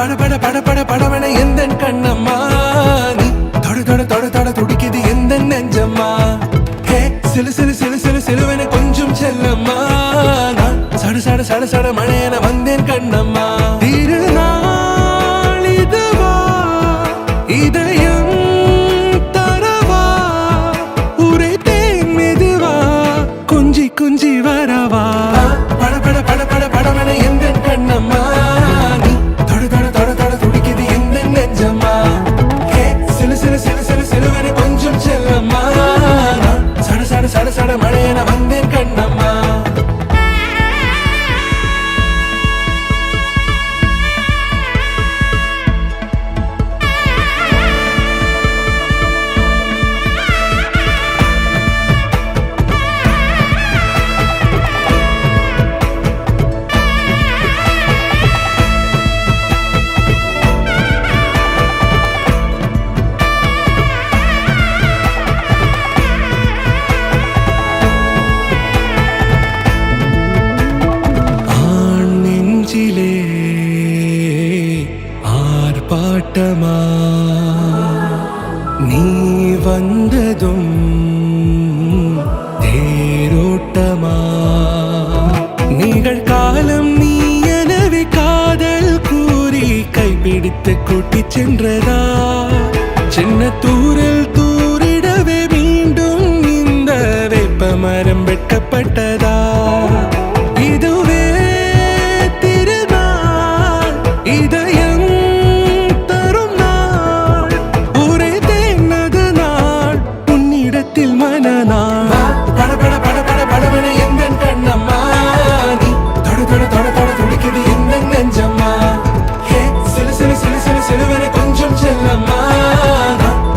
பட பட பட பட படவன எந்த கண்ணம்மா நீ தொட தொட தொட தொட துடிக்குது எந்த நெஞ்சம்மா ஹே சிலு சிலு சிலு சிலு சிலுவன கொஞ்சம் செல்லம்மா நான் சட சட சட சட மழையன வந்தேன் கண்ணம்மா திருநாள் இதுவா இதயம் தரவா உரைத்தேன் மெதுவா கொஞ்சி கொஞ்சி வரவா பட பட பட பட படவன எந்த கண்ணம்மா நீ தொட தொட தொட தொட துடிக்குது எந்த நெஞ்சம்மா ஹே சிலு சிலு சிலு சிலு சிலுவன கொஞ்சம் செல்லம்மா நான் சட சட சட சட மழையன வந்தேன் கண்ணம்மா ஆர்ப்பாட்டமா நீ வந்ததும் தேரோட்டமா நிகழ்காலம் நீ எனவே காதல் கூறி கைப்பிடித்து கூட்டிச் சென்றதா சின்ன தூரல் தூரிடவே மீண்டும் இந்த வேப்ப மரம் வெட்கப்பட்டதா இதுவே திருநாள் இதயம் தரும் நாள் உரைத்தேனது நாள் உன்னிடத்தில் மனநாள் பட பட பட பட படவன எந்த கண்ணம்மா நீ தொட தொட தொட தொட துடிக்குது எந்த நெஞ்சம்மா ஹே சிலு சிலு சிலு சிலு சிலுவன கொஞ்சம் செல்லம்மா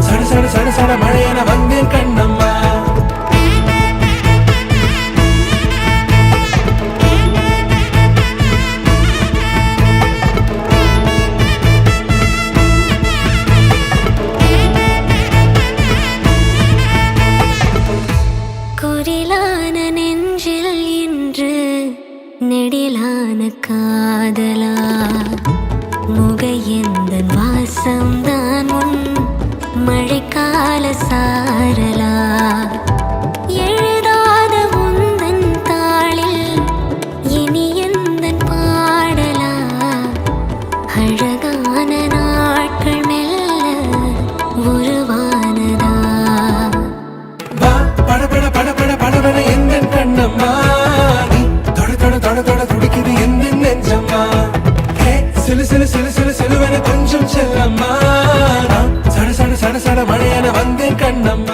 சட சட சட சட மழையன வந்தேன் கண்ணம்மா குரிலான நெஞ்சில் இன்று நெடிலான காதலா முகையெந்தன் வாசம்தான் உன் மழைக்கால சாரலா எழுதாத உந்தன் தாளில் இனி எந்தன் பாடலா அழகான நாட்கள் மெல்ல உருவானதா பட பட பட பட படவன எந்த கண்ணம்மா நீ தொட தொட தொட தொட துடிக்குது எந்த நெஞ்சம்மா ஹே சிலு சிலு சிலு சிலு சிலுவன கொஞ்சம் செல்லம்மா நான் சட சட சட சட மழையன வந்தேன் கண்ணம்மா